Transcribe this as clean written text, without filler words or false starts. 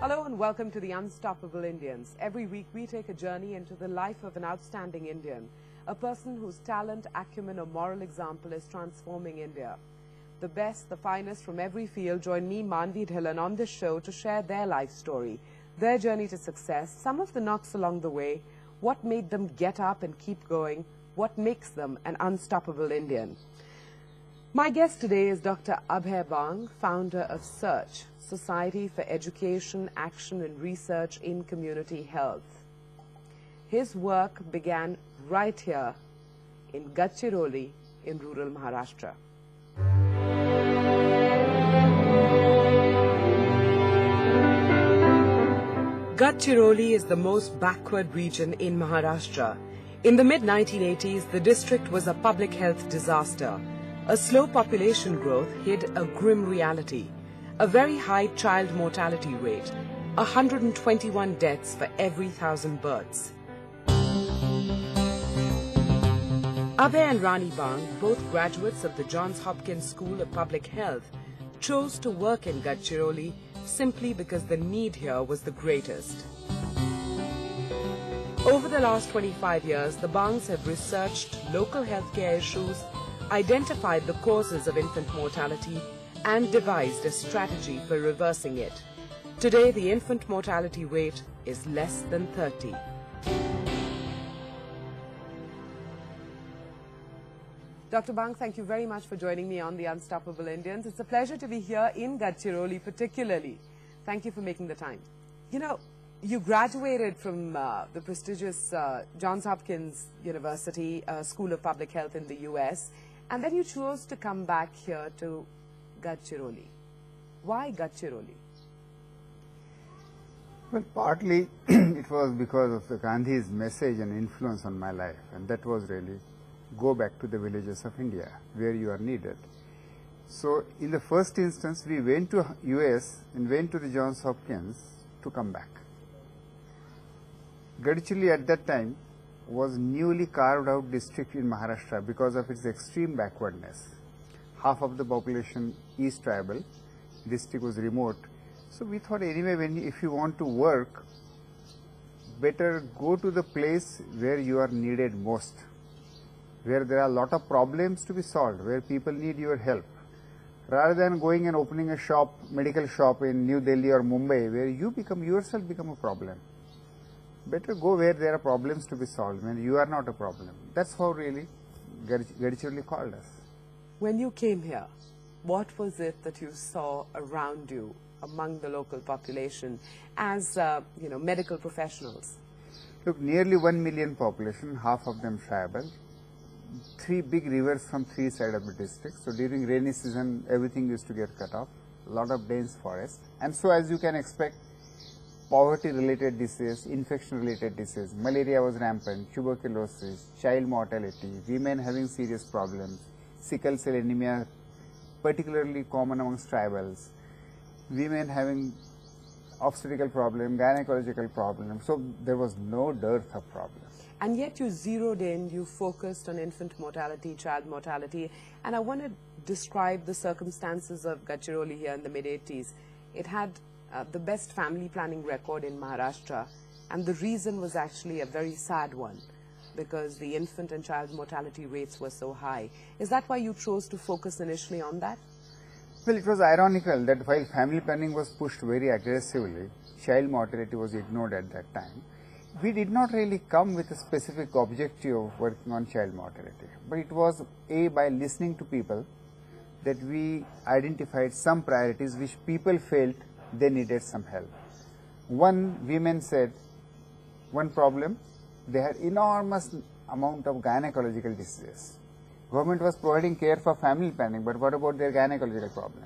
Hello and welcome to the Unstoppable Indians. Every week we take a journey into the life of an outstanding Indian, a person whose talent, acumen or moral example is transforming India. The best, the finest from every field join me, Manvi Dhillon, on this show to share their life story, their journey to success, some of the knocks along the way, what made them get up and keep going, what makes them an unstoppable Indian. My guest today is Dr. Abhay Bang, founder of SEARCH, Society for Education, Action and Research in Community Health. His work began right here in Gadchiroli in rural Maharashtra. Gadchiroli is the most backward region in Maharashtra. In the mid-1980s, the district was a public health disaster. A slow population growth hid a grim reality. A very high child mortality rate, 121 deaths for every 1,000 births. Abhay and Rani Bang, both graduates of the Johns Hopkins School of Public Health, chose to work in Gadchiroli simply because the need here was the greatest. Over the last 25 years, the Bangs have researched local healthcare issues, identified the causes of infant mortality, and devised a strategy for reversing it. Today, the infant mortality rate is less than 30. Dr. Bang, thank you very much for joining me on the Unstoppable Indians. It's a pleasure to be here in Gadchiroli particularly. Thank you for making the time. You know, you graduated from the prestigious Johns Hopkins University School of Public Health in the US, and then you chose to come back here to Gadchiroli. Why Gadchiroli? Well, partly it was because of the Gandhi's message and influence on my life, and that was really go back to the villages of India where you are needed. So in the first instance, we went to US and went to the Johns Hopkins to come back. Gadchiroli at that time was newly carved out district in Maharashtra because of its extreme backwardness. Half of the population is tribal, district was remote. So we thought anyway, if you want to work, better go to the place where you are needed most, where there are a lot of problems to be solved, where people need your help. Rather than going and opening a shop, medical shop in New Delhi or Mumbai, where you yourself become a problem. Better go where there are problems to be solved, when you are not a problem. That's how really Gadchiroli called us. When you came here, what was it that you saw around you among the local population as medical professionals? Look, nearly 1 million population, half of them tribal, 3 big rivers from 3 sides of the district. So during rainy season, everything used to get cut off, a lot of dense forest. And so as you can expect, poverty-related disease, infection-related disease, malaria was rampant, tuberculosis, child mortality, women having serious problems, sickle cell anemia, particularly common amongst tribals, women having obstetrical problem, gynecological problem. So there was no dearth of problems. And yet you zeroed in, you focused on infant mortality, child mortality, and I want to describe the circumstances of Gadchiroli here in the mid-80s. It had the best family planning record in Maharashtra, and the reason was actually a very sad one, because the infant and child mortality rates were so high. Is that why you chose to focus initially on that? Well, it was ironical that while family planning was pushed very aggressively, child mortality was ignored at that time. We did not really come with a specific objective of working on child mortality, but it was by listening to people that we identified some priorities which people felt they needed some help. One, women said, one problem, they had enormous amount of gynecological diseases. Government was providing care for family planning, but what about their gynecological problem?